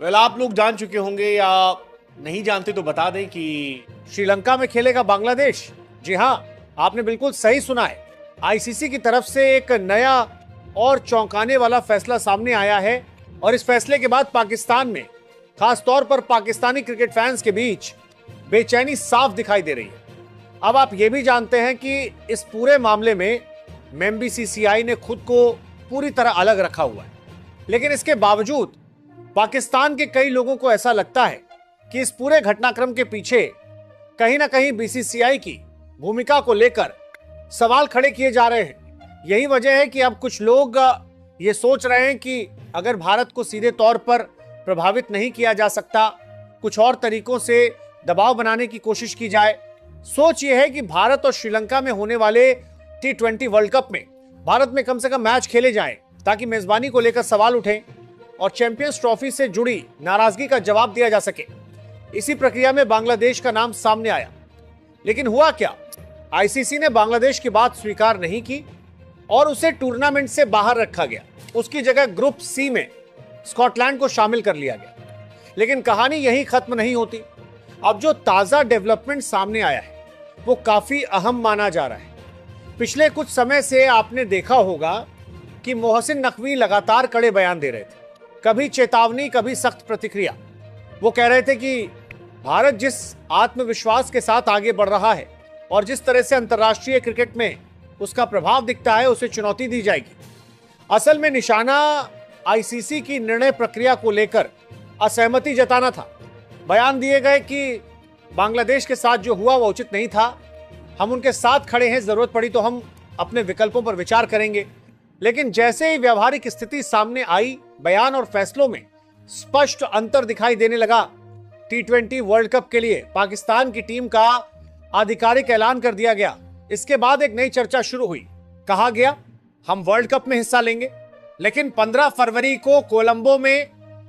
आप लोग जान चुके होंगे या नहीं जानते तो बता दें कि श्रीलंका में खेलेगा बांग्लादेश। जी हां, आपने बिल्कुल सही सुना है। आईसीसी की तरफ से एक नया और चौंकाने वाला फैसला सामने आया है और इस फैसले के बाद पाकिस्तान में, खास तौर पर पाकिस्तानी क्रिकेट फैंस के बीच बेचैनी साफ दिखाई दे रही है। अब आप ये भी जानते हैं कि इस पूरे मामले में बीसीसीआई ने खुद को पूरी तरह अलग रखा हुआ है, लेकिन इसके बावजूद पाकिस्तान के कई लोगों को ऐसा लगता है कि इस पूरे घटनाक्रम के पीछे कहीं ना कहीं बीसीसीआई की भूमिका को लेकर सवाल खड़े किए जा रहे हैं। यही वजह है कि अब कुछ लोग ये सोच रहे हैं कि अगर भारत को सीधे तौर पर प्रभावित नहीं किया जा सकता, कुछ और तरीकों से दबाव बनाने की कोशिश की जाए। सोच ये है कि भारत और श्रीलंका में होने वाले T20 वर्ल्ड कप में भारत में कम से कम मैच खेले जाएं, ताकि मेजबानी को लेकर सवाल उठें और चैंपियंस ट्रॉफी से जुड़ी नाराजगी का जवाब दिया जा सके। इसी प्रक्रिया में बांग्लादेश का नाम सामने आया, लेकिन हुआ क्या? आईसीसी ने बांग्लादेश की बात स्वीकार नहीं की और उसे टूर्नामेंट से बाहर रखा गया। उसकी जगह ग्रुप सी में स्कॉटलैंड को शामिल कर लिया गया। लेकिन कहानी यही खत्म नहीं होती। अब जो ताजा डेवलपमेंट सामने आया है वो काफी अहम माना जा रहा है। पिछले कुछ समय से आपने देखा होगा कि मोहसिन नकवी लगातार कड़े बयान दे रहे थे, कभी चेतावनी, कभी सख्त प्रतिक्रिया। वो कह रहे थे कि भारत जिस आत्मविश्वास के साथ आगे बढ़ रहा है और जिस तरह से अंतर्राष्ट्रीय क्रिकेट में उसका प्रभाव दिखता है, उसे चुनौती दी जाएगी। असल में निशाना आईसीसी की निर्णय प्रक्रिया को लेकर असहमति जताना था। बयान दिए गए कि बांग्लादेश के साथ जो हुआ वो उचित नहीं था, हम उनके साथ खड़े हैं, जरूरत पड़ी तो हम अपने विकल्पों पर विचार करेंगे। लेकिन जैसे ही व्यावहारिक स्थिति सामने आई, बयान और फैसलों में स्पष्ट अंतर दिखाई देने लगा। T20 वर्ल्ड कप के लिए पाकिस्तान की टीम का आधिकारिक ऐलान कर दिया गया। इसके बाद एक नई चर्चा शुरू हुई। कहा गया हम वर्ल्ड कप में हिस्सा लेंगे, लेकिन 15 फरवरी को कोलंबो में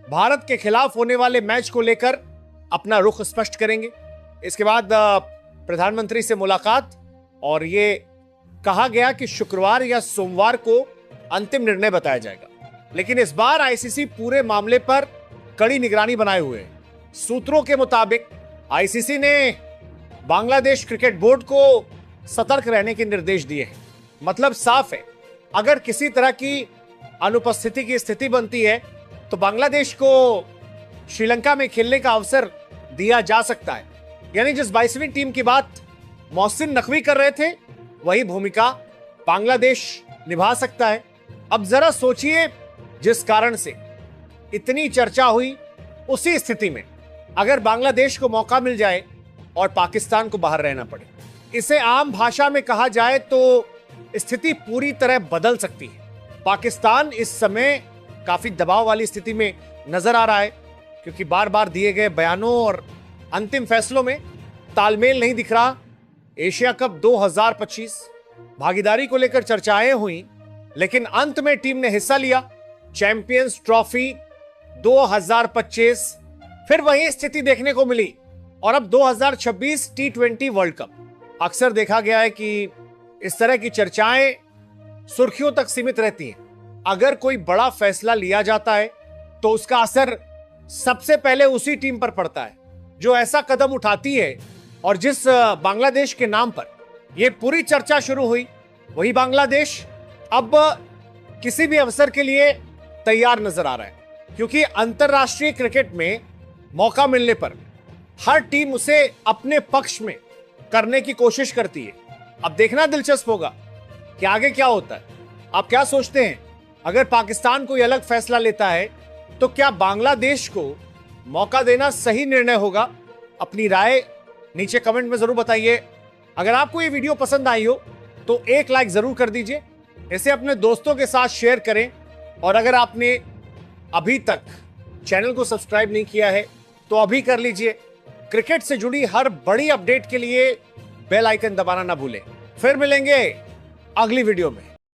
भारत के खिलाफ होने वाले मैच को लेकर अपना रुख स्पष्ट करेंगे। इसके बाद प्रधानमंत्री से मुलाकात और ये कहा गया कि शुक्रवार या सोमवार को अंतिम निर्णय बताया जाएगा। लेकिन इस बार आईसीसी पूरे मामले पर कड़ी निगरानी बनाए हुए है। सूत्रों के मुताबिक आईसीसी ने बांग्लादेश क्रिकेट बोर्ड को सतर्क रहने के निर्देश दिए हैं। मतलब साफ है, अगर किसी तरह की अनुपस्थिति की स्थिति बनती है तो बांग्लादेश को श्रीलंका में खेलने का अवसर दिया जा सकता है। यानी जिस 22वीं टीम की बात मोहसिन नकवी कर रहे थे, वही भूमिका बांग्लादेश निभा सकता है। अब जरा सोचिए, जिस कारण से इतनी चर्चा हुई, उसी स्थिति में अगर बांग्लादेश को मौका मिल जाए और पाकिस्तान को बाहर रहना पड़े, इसे आम भाषा में कहा जाए तो स्थिति पूरी तरह बदल सकती है। पाकिस्तान इस समय काफी दबाव वाली स्थिति में नजर आ रहा है, क्योंकि बार बार दिए गए बयानों और अंतिम फैसलों में तालमेल नहीं दिख रहा। एशिया कप 2025 भागीदारी को लेकर चर्चाएं हुई, लेकिन अंत में टीम ने हिस्सा लिया। चैंपियंस ट्रॉफी 2025 फिर वही स्थिति देखने को मिली और अब 2026 T20 वर्ल्ड कप। अक्सर देखा गया है कि इस तरह की चर्चाएं सुर्खियों तक सीमित रहती हैं। अगर कोई बड़ा फैसला लिया जाता है तो उसका असर सबसे पहले उसी टीम पर पड़ता है जो ऐसा कदम उठाती है। और जिस बांग्लादेश के नाम पर यह पूरी चर्चा शुरू हुई, वही बांग्लादेश अब किसी भी अवसर के लिए तैयार नजर आ रहा है, क्योंकि अंतर्राष्ट्रीय क्रिकेट में मौका मिलने पर हर टीम उसे अपने पक्ष में करने की कोशिश करती है। अब देखना दिलचस्प होगा कि आगे क्या होता है। आप क्या सोचते हैं, अगर पाकिस्तान कोई अलग फैसला लेता है तो क्या बांग्लादेश को मौका देना सही निर्णय होगा? अपनी राय नीचे कमेंट में जरूर बताइए। अगर आपको ये वीडियो पसंद आई हो तो एक लाइक जरूर कर दीजिए, इसे अपने दोस्तों के साथ शेयर करें और अगर आपने अभी तक चैनल को सब्सक्राइब नहीं किया है तो अभी कर लीजिए। क्रिकेट से जुड़ी हर बड़ी अपडेट के लिए बेल आइकन दबाना ना भूलें। फिर मिलेंगे अगली वीडियो में।